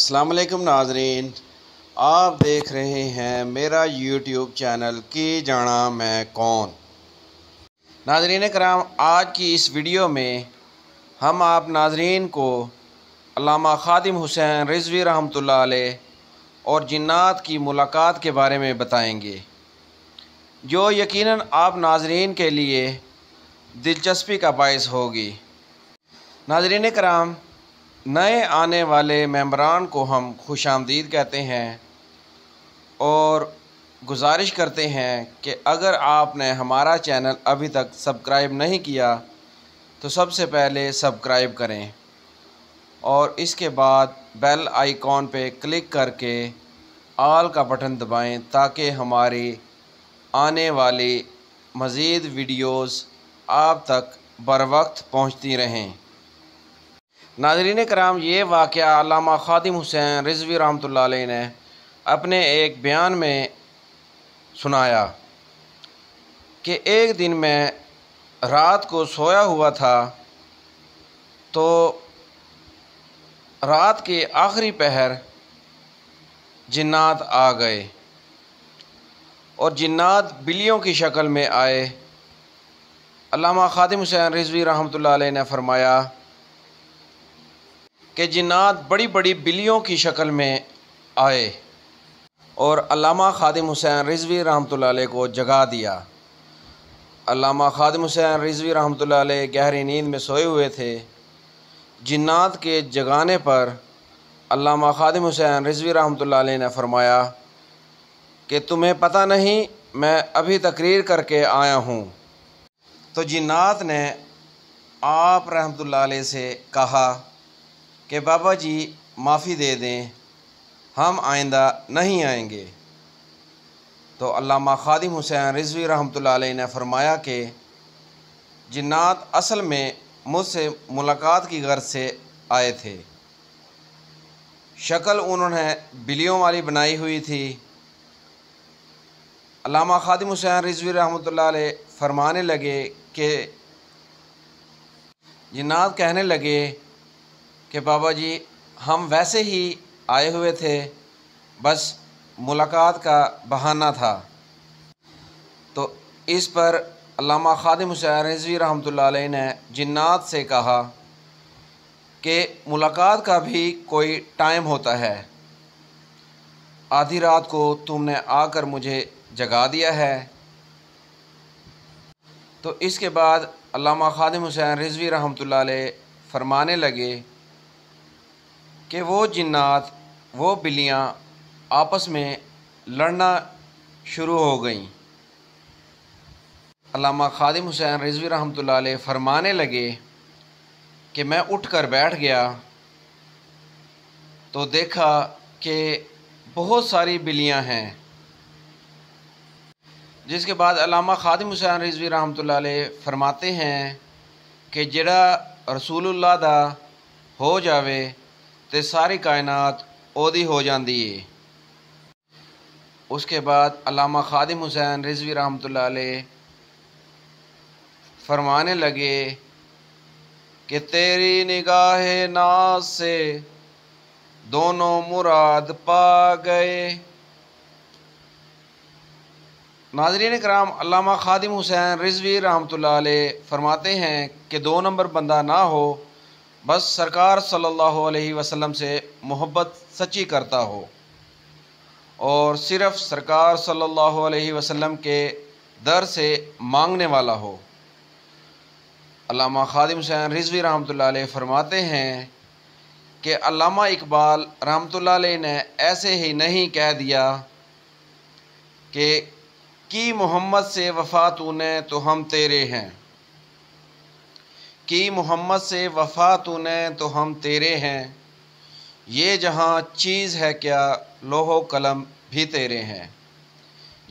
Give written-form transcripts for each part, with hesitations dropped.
अस्सलाम वालेकुम नाजरीन, आप देख रहे हैं मेरा यूट्यूब चैनल कि जाना मैं कौन। नाजरीन कराम, आज की इस वीडियो में हम आप नाजरीन को अल्लामा खादिम हुसैन रिज़वी रहमतुल्लाह अलैह और जिन्नात की मुलाकात के बारे में बताएंगे, जो यकीनन आप नाजरीन के लिए दिलचस्पी का बायस होगी। नाजरीन कराम, नए आने वाले मेंबरान को हम खुशामदीद कहते हैं और गुजारिश करते हैं कि अगर आपने हमारा चैनल अभी तक सब्सक्राइब नहीं किया तो सबसे पहले सब्सक्राइब करें और इसके बाद बेल आइकॉन पे क्लिक करके ऑल का बटन दबाएं ताकि हमारी आने वाली मज़ीद वीडियोस आप तक बर वक्त पहुँचती रहें। नाज़रीन कराम, ये वाक़या अल्लामा खादिम हुसैन रिज़वी रहमतुल्लाह अलैह ने अपने एक बयान में सुनाया कि एक दिन मैं रात को सोया हुआ था तो रात के आखिरी पहर जिन्नात आ गए और जिन्नात बिल्लियों की शक्ल में आए। अल्लामा खादिम हुसैन रिज़वी रहमतुल्लाह अलैह ने फरमाया कि जिन्नात बड़ी बड़ी बिल्लियों की शक्ल में आए और अल्लामा खादिम हुसैन रिज़वी रहमतुल्लाह अलैह को जगा दिया। अल्लामा खादिम हुसैन रिज़वी रहमतुल्लाह अलैह गहरी नींद में सोए हुए थे। जिन्नात के जगाने पर अल्लामा खादिम हुसैन रिज़वी रहमतुल्लाह अलैह ने फरमाया कि तुम्हें पता नहीं मैं अभी तकरीर करके आया हूँ। तो जिन्नात ने आप रहमतुल्लाह अलैह से कहा कि बाबा जी माफ़ी दे दें, हम आइंदा नहीं आएंगे। तो अल्लामा खादिम हुसैन रिज़वी रहमतुल्लाह अलैह ने फरमाया कि जिन्नात असल में मुझसे मुलाकात की गर्ज से आए थे। शक्ल उन्होंने बिल्लियों वाली बनाई हुई थी। अल्लामा खादिम हुसैन रिज़वी रहमतुल्लाह अलैह फरमाने लगे कि जिन्नात कहने लगे कि बाबा जी हम वैसे ही आए हुए थे, बस मुलाकात का बहाना था। तो इस पर अल्लामा खादिम हुसैन रिज़वी रहमतुल्लाह अलैह ने जिन्नात से कहा कि मुलाकात का भी कोई टाइम होता है। आधी रात को तुमने आकर मुझे जगा दिया है। तो इसके बाद अल्लामा खादिम हुसैन रिज़वी रहमतुल्लाह अलैह फरमाने लगे कि वो जिन्नात, वो बिल्लियाँ आपस में लड़ना शुरू हो गईं। अल्लामा खादिम हुसैन रिज़वी रहमतुल्लाह अलैह फरमाने लगे कि मैं उठकर बैठ गया तो देखा कि बहुत सारी बिल्लियाँ हैं। जिसके बाद अल्लामा खादिम हुसैन रिज़वी रहमतुल्लाह अलैह फरमाते हैं कि जिहड़ा रसूलुल्लाह दा हो जावे तो सारी कायनात ओदी हो जाती है। उसके बाद अल्लामा खादिम हुसैन रिज़वी रहमतुल्लाह अलैह फरमाने लगे कि तेरी निगाह नाज से दोनों मुराद पा गए। नाज़रीन कराम, अल्लामा खादिम हुसैन रिज़वी रहमतुल्लाह अलैह फरमाते हैं कि 2 नंबर बंदा ना हो, बस सरकार सल्लल्लाहु अलैहि वसल्लम से मोहब्बत सच्ची करता हो और सिर्फ़ सरकार सल्लल्लाहु अलैहि वसल्लम के दर से मांगने वाला हो। अल्लामा खादिम हुसैन रिज़वी रहमतुल्लाह अलैह फरमाते हैं कि अल्लामा इकबाल रहमतुल्लाह अलैह ने ऐसे ही नहीं कह दिया कि की मोहम्मद से वफ़ा तूने तो हम तेरे हैं, की मोहम्मद से वफ़ा तूने तो हम तेरे हैं, ये जहाँ चीज़ है क्या लोहो कलम भी तेरे हैं,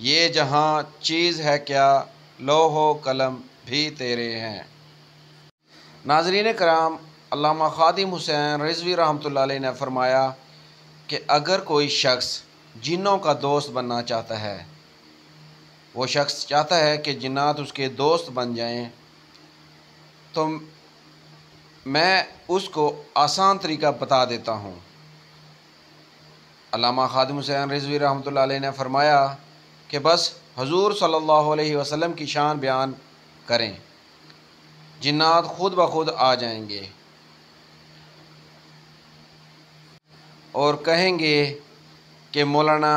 ये जहाँ चीज़ है क्या लोहो कलम भी तेरे हैं। नाज़रीन कराम, अल्लामा खादिम हुसैन रिज़वी रहमतुल्लाह अलैह ने फरमाया कि अगर कोई शख्स जिन्नों का दोस्त बनना चाहता है, वो शख्स चाहता है कि जिन्नात उसके दोस्त बन जाएं, तो मैं उसको आसान तरीका बता देता हूँ। अल्लामा खादिम हुसैन रिज़वी रहमतुल्लाह अलैह ने फरमाया कि बस हुज़ूर सल्लल्लाहु अलैहि वसल्लम की शान बयान करें, जिन्नात खुद ब खुद आ जाएंगे और कहेंगे कि मौलाना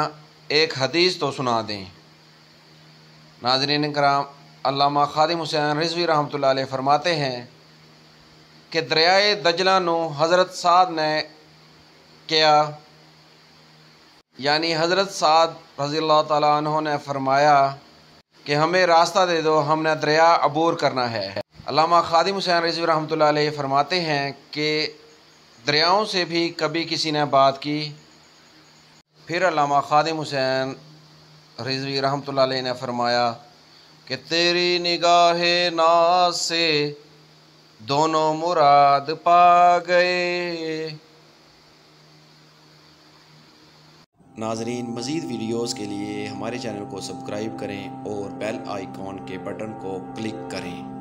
एक हदीस तो सुना दें। नाज़रीन कराम, अल्लामा खादिम हुसैन रिज़वी रहमतुल्लाह अलैह फरमाते हैं कि दरियाए दजला नो हज़रत साद ने किया, यानी हज़रत साद रज़ियल्लाहु ताला अन्हो ने फरमाया कि हमें रास्ता दे दो, हमने दरिया अबूर करना है। अल्लामा खादिम हुसैन रिज़वी रहमतुल्लाह अलैह फरमाते हैं कि दरियाओं से भी कभी किसी ने बात की। फिर अल्लामा खादिम हुसैन रिज़वी रहमतुल्लाह अलैह ने फरमाया कि तेरी निगाहे नाज से दोनों मुराद पा गए। नाज़रीन, मज़ीद वीडियोस के लिए हमारे चैनल को सब्सक्राइब करें और बेल आइकॉन के बटन को क्लिक करें।